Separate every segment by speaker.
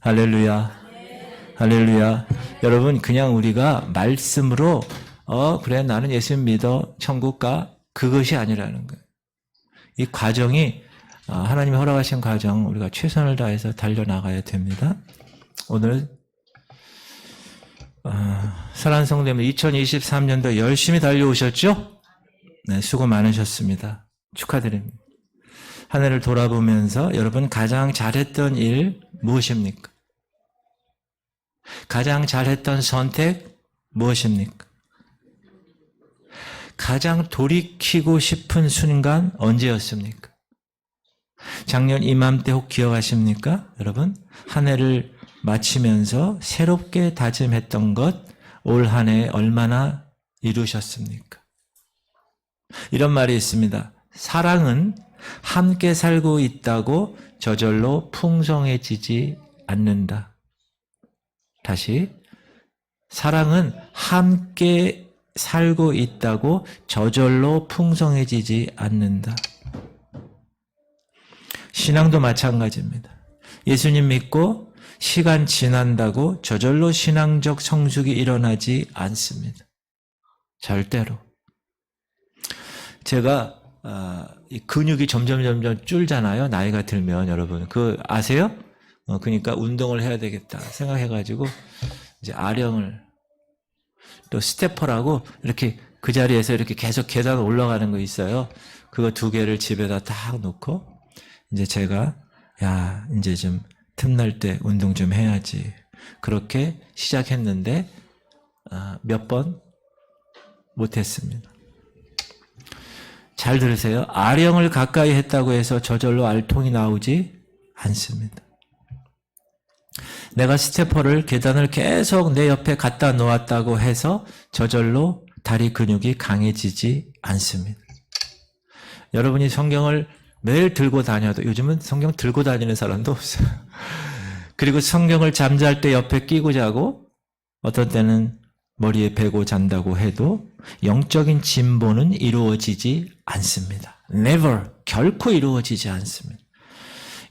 Speaker 1: 할렐루야. 할렐루야. 여러분, 그냥 우리가 말씀으로 그래 나는 예수 믿어 천국 가 그것이 아니라는 거예요. 이 과정이 하나님이 허락하신 과정 우리가 최선을 다해서 달려나가야 됩니다. 오늘 사랑하는 성도님들 2023년도 열심히 달려오셨죠? 네, 수고 많으셨습니다. 축하드립니다. 한 해를 돌아보면서 여러분 가장 잘했던 일 무엇입니까? 가장 잘했던 선택 무엇입니까? 가장 돌이키고 싶은 순간 언제였습니까? 작년 이맘때 혹 기억하십니까? 여러분 한 해를 마치면서 새롭게 다짐했던 것 올 한 해 얼마나 이루셨습니까? 이런 말이 있습니다. 사랑은 함께 살고 있다고 저절로 풍성해지지 않는다. 다시 사랑은 함께 살고 있다고 저절로 풍성해지지 않는다. 신앙도 마찬가지입니다. 예수님 믿고 시간 지난다고 저절로 신앙적 성숙이 일어나지 않습니다. 절대로. 제가 이 근육이 점점 줄잖아요. 나이가 들면 여러분 그거 아세요? 그러니까 운동을 해야 되겠다 생각해가지고 이제 아령을 또 스태퍼라고 이렇게 그 자리에서 이렇게 계속 계단 올라가는 거 있어요. 그거 2개를 집에다 딱 놓고 이제 제가 야 이제 좀 틈날 때 운동 좀 해야지 그렇게 시작했는데 몇 번 못했습니다. 잘 들으세요. 아령을 가까이 했다고 해서 저절로 알통이 나오지 않습니다. 내가 스태퍼를 계단을 계속 내 옆에 갖다 놓았다고 해서 저절로 다리 근육이 강해지지 않습니다. 여러분이 성경을 매일 들고 다녀도 요즘은 성경 들고 다니는 사람도 없어요. 그리고 성경을 잠잘 때 옆에 끼고 자고 어떤 때는 머리에 베고 잔다고 해도 영적인 진보는 이루어지지 않습니다. Never, 결코 이루어지지 않습니다.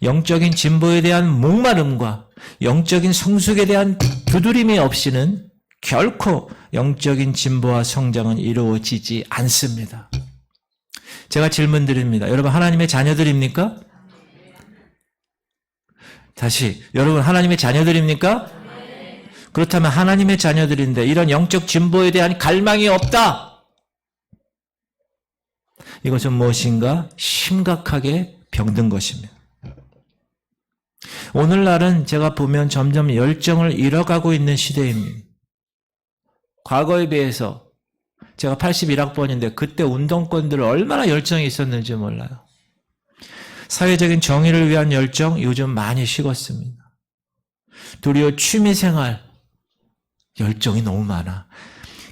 Speaker 1: 영적인 진보에 대한 목마름과 영적인 성숙에 대한 두드림이 없이는 결코 영적인 진보와 성장은 이루어지지 않습니다. 제가 질문 드립니다. 여러분 하나님의 자녀들입니까? 다시 여러분 하나님의 자녀들입니까? 그렇다면 하나님의 자녀들인데 이런 영적 진보에 대한 갈망이 없다. 이것은 무엇인가 심각하게 병든 것입니다. 오늘날은 제가 보면 점점 열정을 잃어가고 있는 시대입니다. 과거에 비해서 제가 81학번인데 그때 운동권들 얼마나 열정이 있었는지 몰라요. 사회적인 정의를 위한 열정 요즘 많이 식었습니다. 도리어 취미생활 열정이 너무 많아.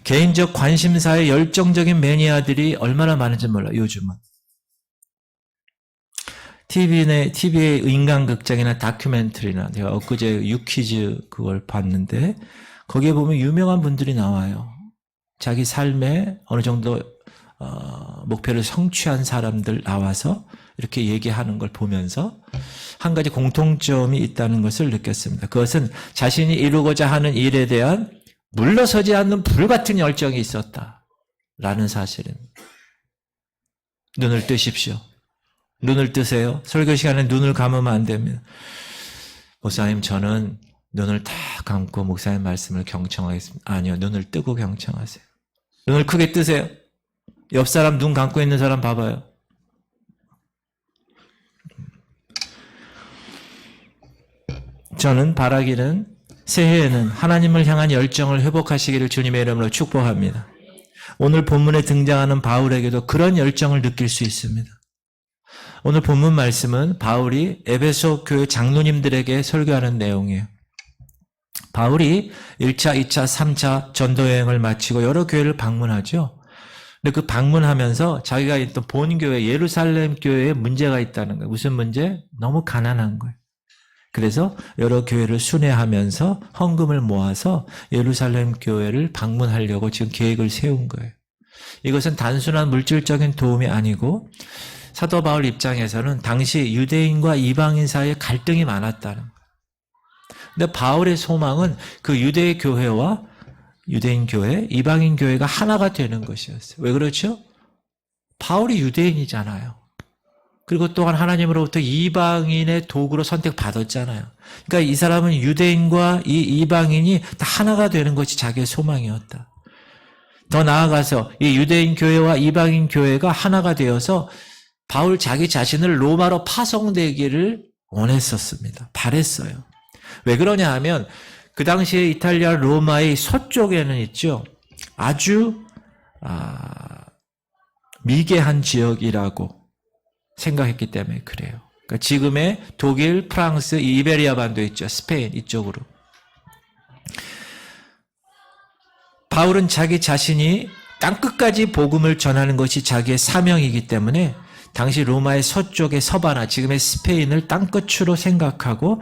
Speaker 1: 개인적 관심사에 열정적인 매니아들이 얼마나 많은지 몰라요. 요즘은. TV의 인간극장이나 다큐멘터리나 제가 엊그제 유퀴즈 그걸 봤는데 거기에 보면 유명한 분들이 나와요. 자기 삶에 어느 정도 목표를 성취한 사람들 나와서 이렇게 얘기하는 걸 보면서 한 가지 공통점이 있다는 것을 느꼈습니다. 그것은 자신이 이루고자 하는 일에 대한 물러서지 않는 불같은 열정이 있었다라는 사실입니다. 눈을 뜨십시오. 눈을 뜨세요. 설교 시간에 눈을 감으면 안 됩니다. 목사님 저는 눈을 다 감고 목사님 말씀을 경청하겠습니다. 아니요. 눈을 뜨고 경청하세요. 눈을 크게 뜨세요. 옆 사람 눈 감고 있는 사람 봐봐요. 저는 바라기는 새해에는 하나님을 향한 열정을 회복하시기를 주님의 이름으로 축복합니다. 오늘 본문에 등장하는 바울에게도 그런 열정을 느낄 수 있습니다. 오늘 본문 말씀은 바울이 에베소 교회 장로님들에게 설교하는 내용이에요. 바울이 1차, 2차, 3차 전도여행을 마치고 여러 교회를 방문하죠. 근데 그 방문하면서 자기가 있던 본교회 예루살렘 교회에 문제가 있다는 거예요. 무슨 문제? 너무 가난한 거예요. 그래서 여러 교회를 순회하면서 헌금을 모아서 예루살렘 교회를 방문하려고 지금 계획을 세운 거예요. 이것은 단순한 물질적인 도움이 아니고 사도 바울 입장에서는 당시 유대인과 이방인 사이에 갈등이 많았다는 거예요. 근데 바울의 소망은 그 유대 교회와 유대인 교회, 이방인 교회가 하나가 되는 것이었어요. 왜 그렇죠? 바울이 유대인이잖아요. 그리고 또한 하나님으로부터 이방인의 도구로 선택받았잖아요. 그러니까 이 사람은 유대인과 이 이방인이 다 하나가 되는 것이 자기의 소망이었다. 더 나아가서 이 유대인 교회와 이방인 교회가 하나가 되어서 바울 자기 자신을 로마로 파송되기를 원했었습니다. 바랬어요. 왜 그러냐 하면 그 당시에 이탈리아 로마의 서쪽에는 있죠. 아주 미개한 지역이라고 생각했기 때문에 그래요. 그러니까 지금의 독일, 프랑스, 이베리아 반도 있죠. 스페인 이쪽으로. 바울은 자기 자신이 땅끝까지 복음을 전하는 것이 자기의 사명이기 때문에 당시 로마의 서쪽의 서바나, 지금의 스페인을 땅끝으로 생각하고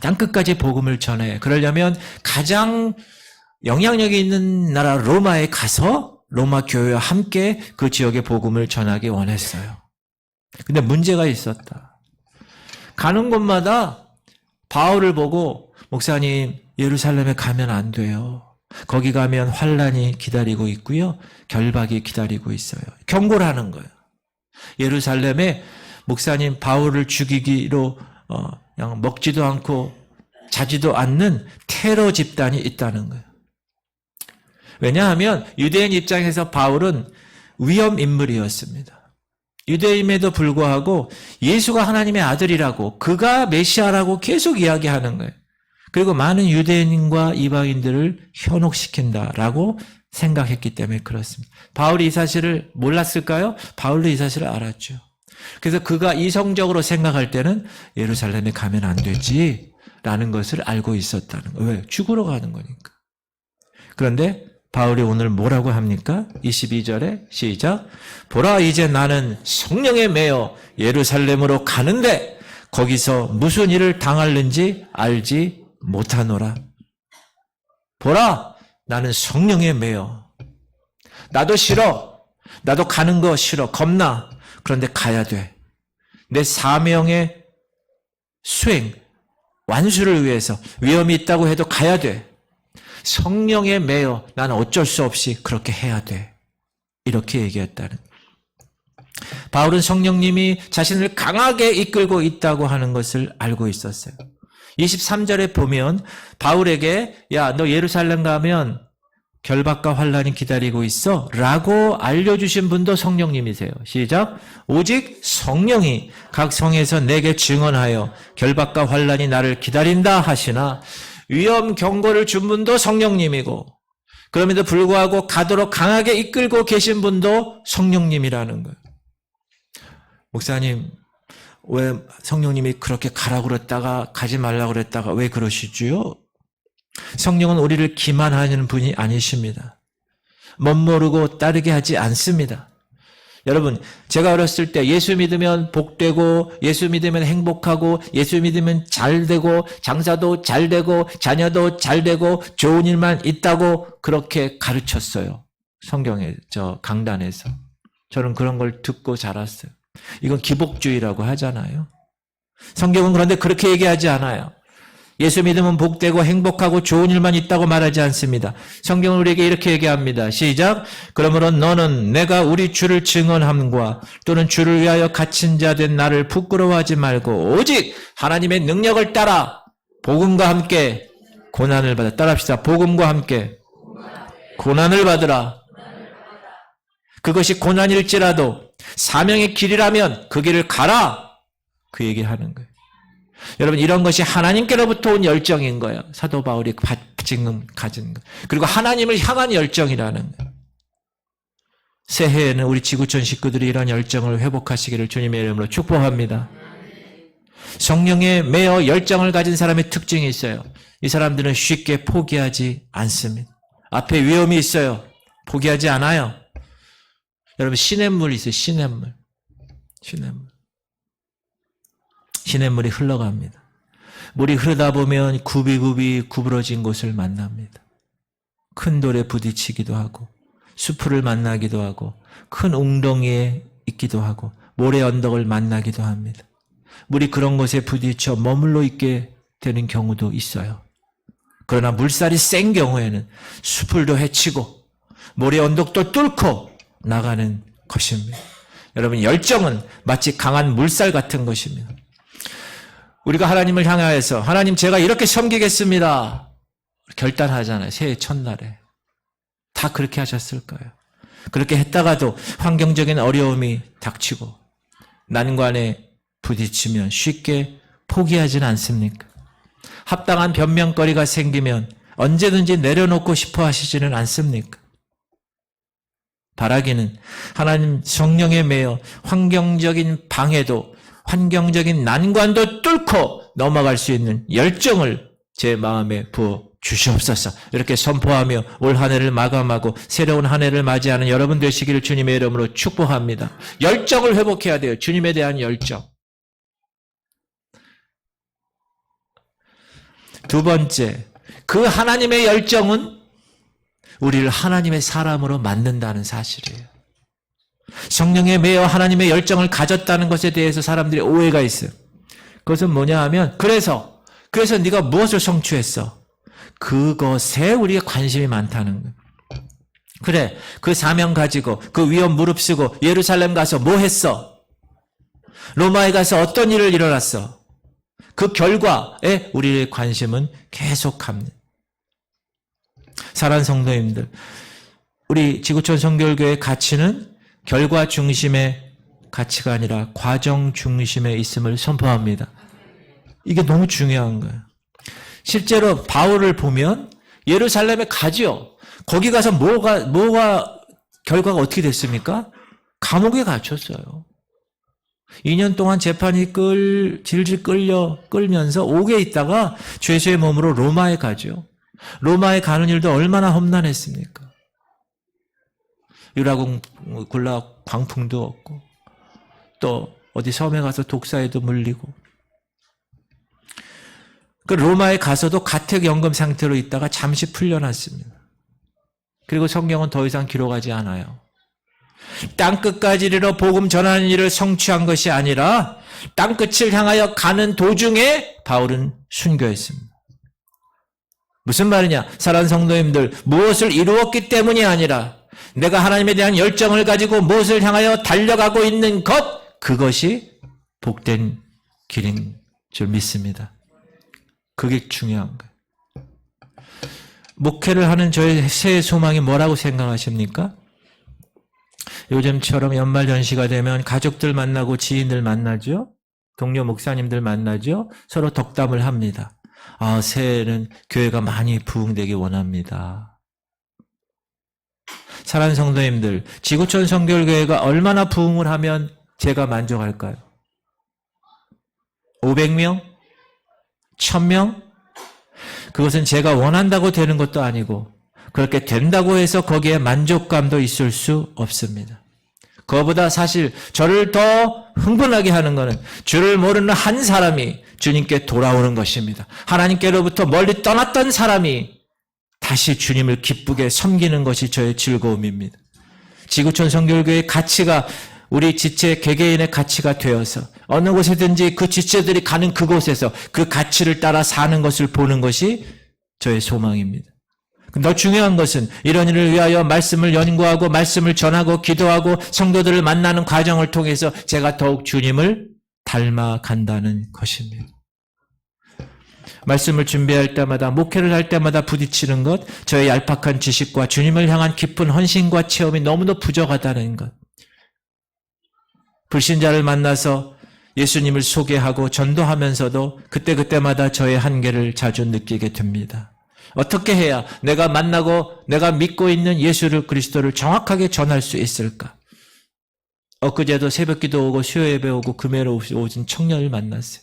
Speaker 1: 땅끝까지 복음을 전해. 그러려면 가장 영향력이 있는 나라 로마에 가서 로마 교회와 함께 그 지역의 복음을 전하기 원했어요. 근데 문제가 있었다. 가는 곳마다 바울을 보고 목사님 예루살렘에 가면 안 돼요. 거기 가면 환란이 기다리고 있고요. 결박이 기다리고 있어요. 경고를 하는 거예요. 예루살렘에 목사님 바울을 죽이기로 그냥 먹지도 않고 자지도 않는 테러 집단이 있다는 거예요. 왜냐하면 유대인 입장에서 바울은 위험 인물이었습니다. 유대인임에도 불구하고 예수가 하나님의 아들이라고 그가 메시아라고 계속 이야기하는 거예요. 그리고 많은 유대인과 이방인들을 현혹시킨다라고 생각했기 때문에 그렇습니다. 바울이 이 사실을 몰랐을까요? 바울도 이 사실을 알았죠. 그래서 그가 이성적으로 생각할 때는 예루살렘에 가면 안 되지라는 것을 알고 있었다는 거예요. 왜? 죽으러 가는 거니까. 그런데 바울이 오늘 뭐라고 합니까? 22절에 시작. 보라 이제 나는 성령에 매여 예루살렘으로 가는데 거기서 무슨 일을 당할는지 알지 못하노라. 보라 나는 성령에 매여. 나도 싫어. 나도 가는 거 싫어. 겁나. 그런데 가야 돼. 내 사명의 수행, 완수를 위해서 위험이 있다고 해도 가야 돼. 성령에 매여 나는 어쩔 수 없이 그렇게 해야 돼. 이렇게 얘기했다는. 바울은 성령님이 자신을 강하게 이끌고 있다고 하는 것을 알고 있었어요. 23절에 보면 바울에게 야, 너 예루살렘 가면 결박과 환란이 기다리고 있어 라고 알려주신 분도 성령님이세요. 시작. 오직 성령이 각 성에서 내게 증언하여 결박과 환란이 나를 기다린다 하시나 위험 경고를 준 분도 성령님이고 그럼에도 불구하고 가도록 강하게 이끌고 계신 분도 성령님이라는 거예요. 목사님 왜 성령님이 그렇게 가라고 그랬다가 가지 말라고 그랬다가 왜 그러시지요? 성령은 우리를 기만하는 분이 아니십니다. 멋모르고 따르게 하지 않습니다. 여러분, 제가 어렸을 때 예수 믿으면 복되고 예수 믿으면 행복하고 예수 믿으면 잘되고 장사도 잘되고 자녀도 잘되고 좋은 일만 있다고 그렇게 가르쳤어요. 성경에 강단에서. 저는 그런 걸 듣고 자랐어요. 이건 기복주의라고 하잖아요. 성경은 그런데 그렇게 얘기하지 않아요. 예수 믿으면 복되고 행복하고 좋은 일만 있다고 말하지 않습니다. 성경은 우리에게 이렇게 얘기합니다. 시작. 그러므로 너는 내가 우리 주를 증언함과 또는 주를 위하여 갇힌 자 된 나를 부끄러워하지 말고 오직 하나님의 능력을 따라 복음과 함께 고난을 받아. 따라합시다. 복음과 함께 고난을 받으라. 그것이 고난일지라도 사명의 길이라면 그 길을 가라. 그 얘기를 하는 거예요. 여러분, 이런 것이 하나님께로부터 온 열정인 거예요. 사도 바울이 지금 가진 거. 그리고 하나님을 향한 열정이라는 거예요. 새해에는 우리 지구촌 식구들이 이런 열정을 회복하시기를 주님의 이름으로 축복합니다. 성령에 매어 열정을 가진 사람의 특징이 있어요. 이 사람들은 쉽게 포기하지 않습니다. 앞에 위험이 있어요. 포기하지 않아요. 여러분, 시냇물이 있어요. 시냇물. 시냇물이 흘러갑니다. 물이 흐르다 보면 굽이굽이 구부러진 곳을 만납니다. 큰 돌에 부딪히기도 하고 수풀을 만나기도 하고 큰 웅덩이에 있기도 하고 모래 언덕을 만나기도 합니다. 물이 그런 곳에 부딪혀 머물러 있게 되는 경우도 있어요. 그러나 물살이 센 경우에는 숲을도 헤치고 모래 언덕도 뚫고 나가는 것입니다. 여러분, 열정은 마치 강한 물살 같은 것입니다. 우리가 하나님을 향하여서 하나님 제가 이렇게 섬기겠습니다 결단하잖아요. 새해 첫날에. 다 그렇게 하셨을 거예요. 그렇게 했다가도 환경적인 어려움이 닥치고 난관에 부딪히면 쉽게 포기하지는 않습니까? 합당한 변명거리가 생기면 언제든지 내려놓고 싶어 하시지는 않습니까? 바라기는 하나님 성령에 매여 환경적인 방해도 환경적인 난관도 뚫고 넘어갈 수 있는 열정을 제 마음에 부어 주시옵소서. 이렇게 선포하며 올 한 해를 마감하고 새로운 한 해를 맞이하는 여러분 되시기를 주님의 이름으로 축복합니다. 열정을 회복해야 돼요. 주님에 대한 열정. 두 번째, 그 하나님의 열정은 우리를 하나님의 사람으로 만든다는 사실이에요. 성령에 매여 하나님의 열정을 가졌다는 것에 대해서 사람들이 오해가 있어요. 그것은 뭐냐 하면 그래서 네가 무엇을 성취했어? 그것에 우리가 관심이 많다는 거예요. 그래, 그 사명 가지고 그 위험 무릅쓰고 예루살렘 가서 뭐 했어? 로마에 가서 어떤 일을 일어났어? 그 결과에 우리의 관심은 계속합니다. 사랑하는 성도님들, 우리 지구촌 성결교회의 가치는 결과 중심의 가치가 아니라 과정 중심에 있음을 선포합니다. 이게 너무 중요한 거예요. 실제로 바울을 보면 예루살렘에 가죠. 거기 가서 결과가 어떻게 됐습니까? 감옥에 갇혔어요. 2년 동안 재판이 질질 끌면서 옥에 있다가 죄수의 몸으로 로마에 가죠. 로마에 가는 일도 얼마나 험난했습니까? 유라궁 굴라 광풍도 없고 또 어디 섬에 가서 독사에도 물리고 그 로마에 가서도 가택연금 상태로 있다가 잠시 풀려났습니다. 그리고 성경은 더 이상 기록하지 않아요. 땅끝까지 이르러 복음 전하는 일을 성취한 것이 아니라 땅끝을 향하여 가는 도중에 바울은 순교했습니다. 무슨 말이냐? 사랑하는 성도님들, 무엇을 이루었기 때문이 아니라 내가 하나님에 대한 열정을 가지고 무엇을 향하여 달려가고 있는 것, 그것이 복된 길인 줄 믿습니다. 그게 중요한 거예요. 목회를 하는 저의 새해 소망이 뭐라고 생각하십니까? 요즘처럼 연말 연시가 되면 가족들 만나고 지인들 만나죠. 동료 목사님들 만나죠. 서로 덕담을 합니다. 새해에는 교회가 많이 부흥되기 원합니다. 사랑하는 성도님들, 지구촌 성결교회가 얼마나 부흥을 하면 제가 만족할까요? 500명? 1000명? 그것은 제가 원한다고 되는 것도 아니고 그렇게 된다고 해서 거기에 만족감도 있을 수 없습니다. 그거보다 사실 저를 더 흥분하게 하는 것은 주를 모르는 한 사람이 주님께 돌아오는 것입니다. 하나님께로부터 멀리 떠났던 사람이 다시 주님을 기쁘게 섬기는 것이 저의 즐거움입니다. 지구촌 성결교회의 가치가 우리 지체 개개인의 가치가 되어서 어느 곳에든지 그 지체들이 가는 그곳에서 그 가치를 따라 사는 것을 보는 것이 저의 소망입니다. 더 중요한 것은 이런 일을 위하여 말씀을 연구하고 말씀을 전하고 기도하고 성도들을 만나는 과정을 통해서 제가 더욱 주님을 닮아간다는 것입니다. 말씀을 준비할 때마다 목회를 할 때마다 부딪히는 것, 저의 얄팍한 지식과 주님을 향한 깊은 헌신과 체험이 너무도 부족하다는 것. 불신자를 만나서 예수님을 소개하고 전도하면서도 그때그때마다 저의 한계를 자주 느끼게 됩니다. 어떻게 해야 내가 만나고 내가 믿고 있는 예수를 그리스도를 정확하게 전할 수 있을까? 엊그제도 새벽기도 오고 수요예배 오고 금요일에 오신 청년을 만났어요.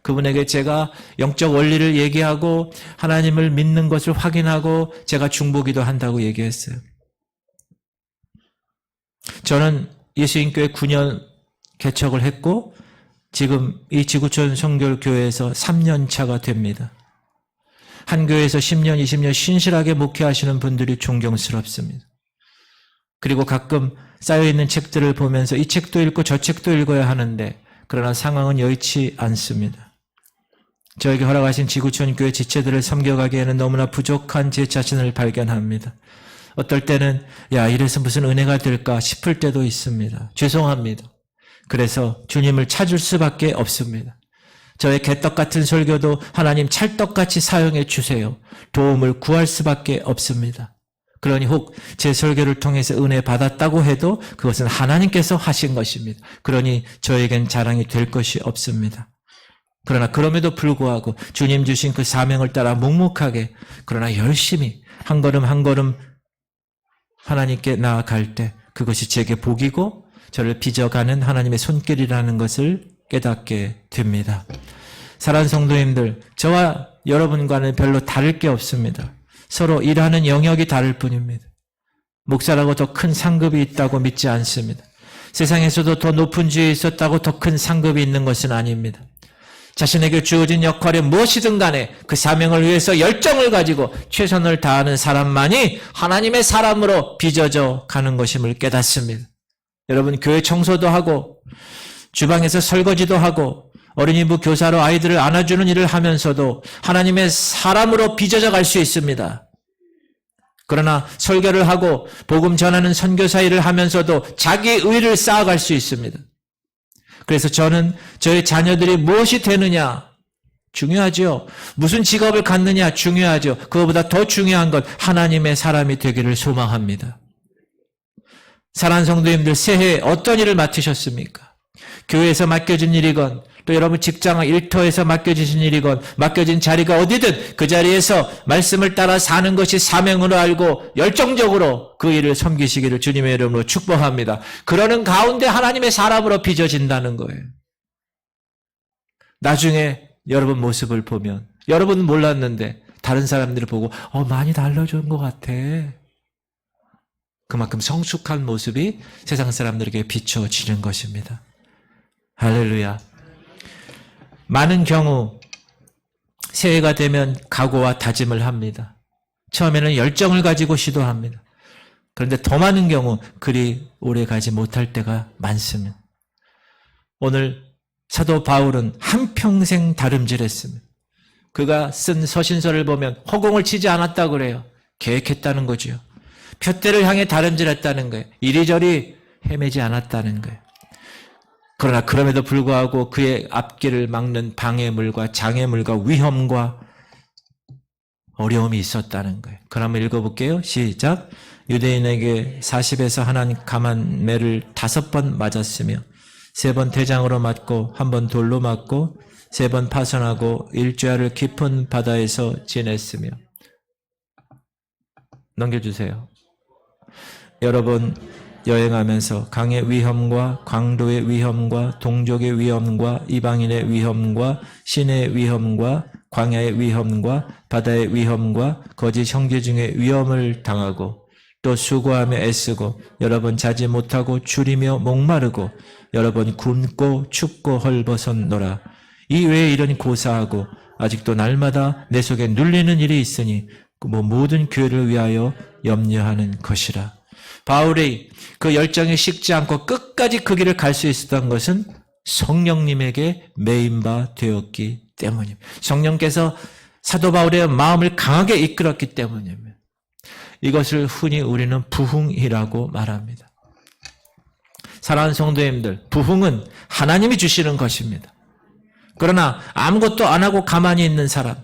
Speaker 1: 그분에게 제가 영적 원리를 얘기하고 하나님을 믿는 것을 확인하고 제가 중보기도 한다고 얘기했어요. 저는 예수님교회 9년 개척을 했고 지금 이 지구촌 성결교회에서 3년 차가 됩니다. 한 교회에서 10년, 20년 신실하게 목회하시는 분들이 존경스럽습니다. 그리고 가끔 쌓여있는 책들을 보면서 이 책도 읽고 저 책도 읽어야 하는데 그러나 상황은 여의치 않습니다. 저에게 허락하신 지구촌 교회 지체들을 섬겨가기에는 너무나 부족한 제 자신을 발견합니다. 어떨 때는 이래서 무슨 은혜가 될까 싶을 때도 있습니다. 죄송합니다. 그래서 주님을 찾을 수밖에 없습니다. 저의 개떡 같은 설교도 하나님 찰떡같이 사용해 주세요. 도움을 구할 수밖에 없습니다. 그러니 혹 제 설교를 통해서 은혜 받았다고 해도 그것은 하나님께서 하신 것입니다. 그러니 저에겐 자랑이 될 것이 없습니다. 그러나 그럼에도 불구하고 주님 주신 그 사명을 따라 묵묵하게 그러나 열심히 한 걸음 한 걸음 하나님께 나아갈 때 그것이 제게 복이고 저를 빚어가는 하나님의 손길이라는 것을 깨닫게 됩니다. 사랑하는 성도님들, 저와 여러분과는 별로 다를 게 없습니다. 서로 일하는 영역이 다를 뿐입니다. 목사라고 더 큰 상급이 있다고 믿지 않습니다. 세상에서도 더 높은 지위에 있었다고 더 큰 상급이 있는 것은 아닙니다. 자신에게 주어진 역할에 무엇이든 간에 그 사명을 위해서 열정을 가지고 최선을 다하는 사람만이 하나님의 사람으로 빚어져 가는 것임을 깨닫습니다. 여러분, 교회 청소도 하고 주방에서 설거지도 하고 어린이부 교사로 아이들을 안아주는 일을 하면서도 하나님의 사람으로 빚어져 갈 수 있습니다. 그러나 설교를 하고 복음 전하는 선교사 일을 하면서도 자기 의를 쌓아갈 수 있습니다. 그래서 저는 저의 자녀들이 무엇이 되느냐 중요하죠. 무슨 직업을 갖느냐 중요하죠. 그것보다 더 중요한 건 하나님의 사람이 되기를 소망합니다. 사랑하는 성도님들, 새해에 어떤 일을 맡으셨습니까? 교회에서 맡겨진 일이건 또 여러분 직장 일터에서 맡겨지신 일이건 맡겨진 자리가 어디든 그 자리에서 말씀을 따라 사는 것이 사명으로 알고 열정적으로 그 일을 섬기시기를 주님의 이름으로 축복합니다. 그러는 가운데 하나님의 사람으로 빚어진다는 거예요. 나중에 여러분 모습을 보면 여러분은 몰랐는데 다른 사람들을 보고 많이 달라진 것 같아. 그만큼 성숙한 모습이 세상 사람들에게 비춰지는 것입니다. 할렐루야. 많은 경우 새해가 되면 각오와 다짐을 합니다. 처음에는 열정을 가지고 시도합니다. 그런데 더 많은 경우 그리 오래 가지 못할 때가 많습니다. 오늘 사도 바울은 한평생 다름질했습니다. 그가 쓴 서신서를 보면 허공을 치지 않았다고 그래요. 계획했다는 거죠. 표대를 향해 다름질했다는 거예요. 이리저리 헤매지 않았다는 거예요. 그러나 그럼에도 불구하고 그의 앞길을 막는 방해물과 장애물과 위험과 어려움이 있었다는 거예요. 그럼 한번 읽어볼게요. 시작. 유대인에게 40에서 한 감한 매를 5번 맞았으며 3번 대장으로 맞고 1번 돌로 맞고 3번 파손하고 일주야를 깊은 바다에서 지냈으며. 넘겨주세요. 여러분 여행하면서 강의 위험과 광도의 위험과 동족의 위험과 이방인의 위험과 신의 위험과 광야의 위험과 바다의 위험과 거짓 형제 중에 위험을 당하고 또 수고하며 애쓰고 여러 번 자지 못하고 줄이며 목마르고 여러 번 굶고 춥고 헐벗었노라. 이 외에 이런 고사하고 아직도 날마다 내 속에 눌리는 일이 있으니 모든 교회를 위하여 염려하는 것이라. 바울이 그 열정이 식지 않고 끝까지 그 길을 갈 수 있었던 것은 성령님에게 매인 바 되었기 때문입니다. 성령께서 사도 바울의 마음을 강하게 이끌었기 때문입니다. 이것을 흔히 우리는 부흥이라고 말합니다. 사랑하는 성도님들, 부흥은 하나님이 주시는 것입니다. 그러나 아무것도 안 하고 가만히 있는 사람,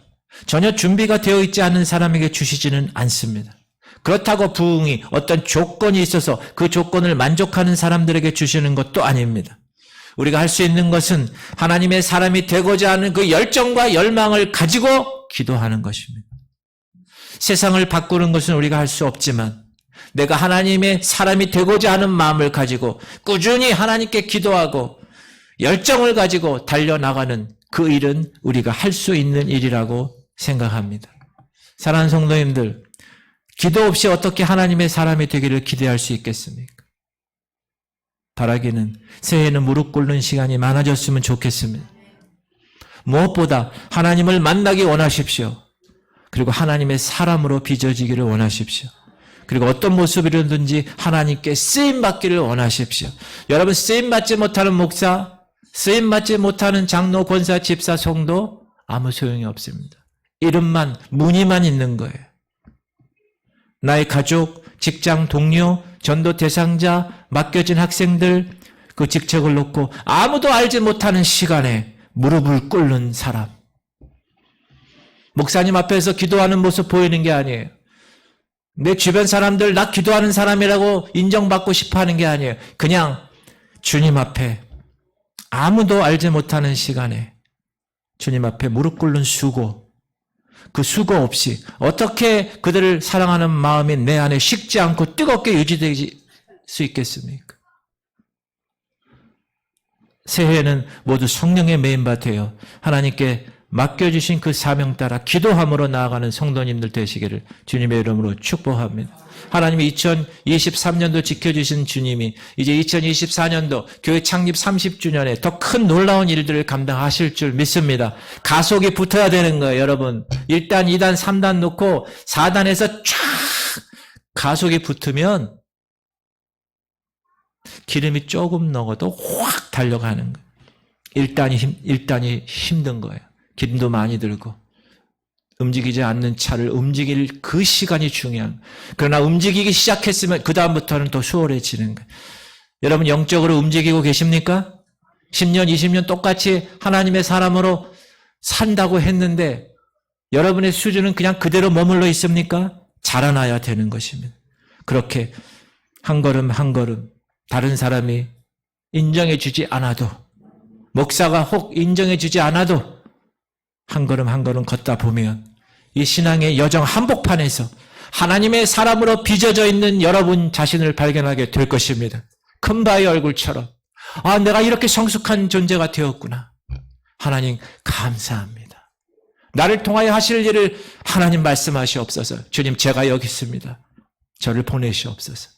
Speaker 1: 전혀 준비가 되어 있지 않은 사람에게 주시지는 않습니다. 그렇다고 부흥이 어떤 조건이 있어서 그 조건을 만족하는 사람들에게 주시는 것도 아닙니다. 우리가 할 수 있는 것은 하나님의 사람이 되고자 하는 그 열정과 열망을 가지고 기도하는 것입니다. 세상을 바꾸는 것은 우리가 할 수 없지만 내가 하나님의 사람이 되고자 하는 마음을 가지고 꾸준히 하나님께 기도하고 열정을 가지고 달려나가는 그 일은 우리가 할 수 있는 일이라고 생각합니다. 사랑하는 성도님들, 기도 없이 어떻게 하나님의 사람이 되기를 기대할 수 있겠습니까? 바라기는 새해에는 무릎 꿇는 시간이 많아졌으면 좋겠습니다. 무엇보다 하나님을 만나기 원하십시오. 그리고 하나님의 사람으로 빚어지기를 원하십시오. 그리고 어떤 모습이든지 하나님께 쓰임받기를 원하십시오. 여러분, 쓰임받지 못하는 목사, 쓰임받지 못하는 장로, 권사, 집사, 성도 아무 소용이 없습니다. 이름만, 무늬만 있는 거예요. 나의 가족, 직장 동료, 전도 대상자, 맡겨진 학생들, 그 직책을 놓고 아무도 알지 못하는 시간에 무릎을 꿇는 사람. 목사님 앞에서 기도하는 모습 보이는 게 아니에요. 내 주변 사람들 나 기도하는 사람이라고 인정받고 싶어 하는 게 아니에요. 그냥 주님 앞에 아무도 알지 못하는 시간에 주님 앞에 무릎 꿇는 수고, 그 수고 없이 어떻게 그들을 사랑하는 마음이 내 안에 식지 않고 뜨겁게 유지될 수 있겠습니까? 새해에는 모두 성령의 메인바 되어 하나님께 맡겨주신 그 사명 따라 기도함으로 나아가는 성도님들 되시기를 주님의 이름으로 축복합니다. 하나님이 2023년도 지켜주신 주님이 이제 2024년도 교회 창립 30주년에 더 큰 놀라운 일들을 감당하실 줄 믿습니다. 가속이 붙어야 되는 거예요, 여러분. 1단, 2단, 3단 놓고 4단에서 쫙 가속이 붙으면 기름이 조금 녹아도 확 달려가는 거예요. 1단이 힘든 거예요. 기름도 많이 들고 움직이지 않는 차를 움직일 그 시간이 중요한 거예요. 그러나 움직이기 시작했으면 그 다음부터는 더 수월해지는 거예요. 여러분 영적으로 움직이고 계십니까? 10년, 20년 똑같이 하나님의 사람으로 산다고 했는데 여러분의 수준은 그냥 그대로 머물러 있습니까? 자라나야 되는 것입니다. 그렇게 한 걸음 한 걸음 다른 사람이 인정해 주지 않아도, 목사가 혹 인정해 주지 않아도 한 걸음 한 걸음 걷다 보면 이 신앙의 여정 한복판에서 하나님의 사람으로 빚어져 있는 여러분 자신을 발견하게 될 것입니다. 큰 바위 얼굴처럼 아, 내가 이렇게 성숙한 존재가 되었구나. 하나님 감사합니다. 나를 통하여 하실 일을 하나님 말씀하시옵소서. 주님 제가 여기 있습니다. 저를 보내시옵소서.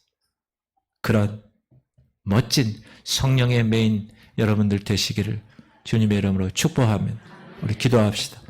Speaker 1: 그런 멋진 성령의 메인 여러분들 되시기를 주님의 이름으로 축복하면 우리 기도합시다.